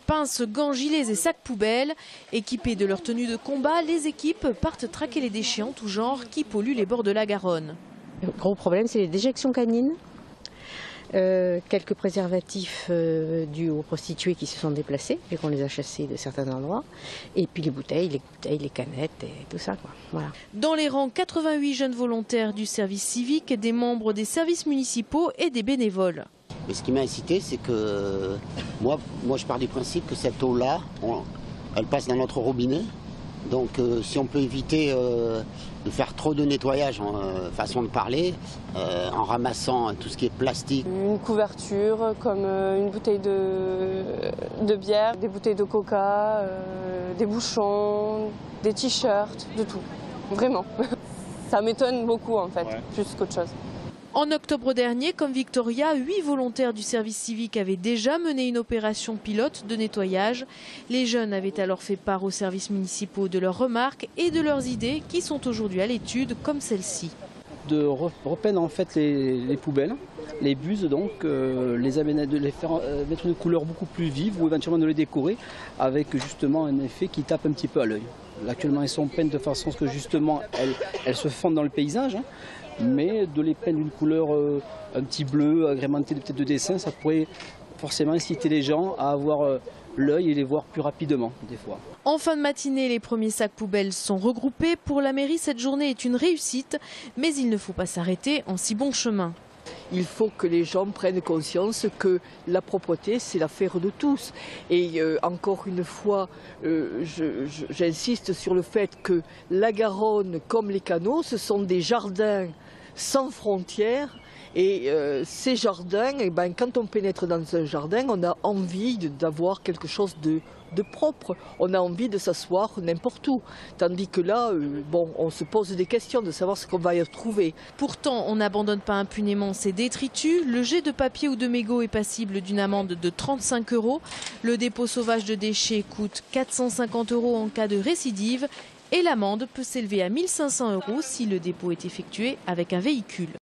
Pinces, gants, gilets et sacs poubelles. Équipés de leur tenue de combat, les équipes partent traquer les déchets en tout genre qui polluent les bords de la Garonne. Le gros problème, c'est les déjections canines. Quelques préservatifs dus aux prostituées qui se sont déplacés, vu qu'on les a chassés de certains endroits. Et puis les bouteilles, les canettes et tout ça, quoi. Voilà. Dans les rangs, 88 jeunes volontaires du service civique, des membres des services municipaux et des bénévoles. Et ce qui m'a incité, c'est que moi je pars du principe que cette eau-là, elle passe dans notre robinet. Donc si on peut éviter de faire trop de nettoyage, façon de parler, en ramassant tout ce qui est plastique. Une couverture comme une bouteille de bière, des bouteilles de coca, des bouchons, des t-shirts, de tout. Vraiment. Ça m'étonne beaucoup en fait, plus qu'autre chose. En octobre dernier, comme Victoria, 8 volontaires du service civique avaient déjà mené une opération pilote de nettoyage. Les jeunes avaient alors fait part aux services municipaux de leurs remarques et de leurs idées qui sont aujourd'hui à l'étude, comme celle-ci. De repeindre en fait les poubelles, les buses, donc de les faire mettre une couleur beaucoup plus vive ou éventuellement de les décorer avec justement un effet qui tape un petit peu à l'œil. Actuellement, elles sont peintes de façon à ce que justement elles se fondent dans le paysage. Mais de les peindre d'une couleur un petit bleu, agrémenté peut-être de dessins, ça pourrait forcément inciter les gens à avoir l'œil et les voir plus rapidement des fois. En fin de matinée, les premiers sacs poubelles sont regroupés. Pour la mairie, cette journée est une réussite, mais il ne faut pas s'arrêter en si bon chemin. Il faut que les gens prennent conscience que la propreté, c'est l'affaire de tous. Et encore une fois, j'insiste sur le fait que la Garonne, comme les canaux, ce sont des jardins sans frontières. Et ces jardins, quand on pénètre dans un jardin, on a envie d'avoir quelque chose de propre. On a envie de s'asseoir n'importe où. Tandis que là, on se pose des questions de savoir ce qu'on va y retrouver. Pourtant, on n'abandonne pas impunément ces détritus. Le jet de papier ou de mégot est passible d'une amende de 35 €. Le dépôt sauvage de déchets coûte 450 € en cas de récidive. Et l'amende peut s'élever à 1 500 € si le dépôt est effectué avec un véhicule.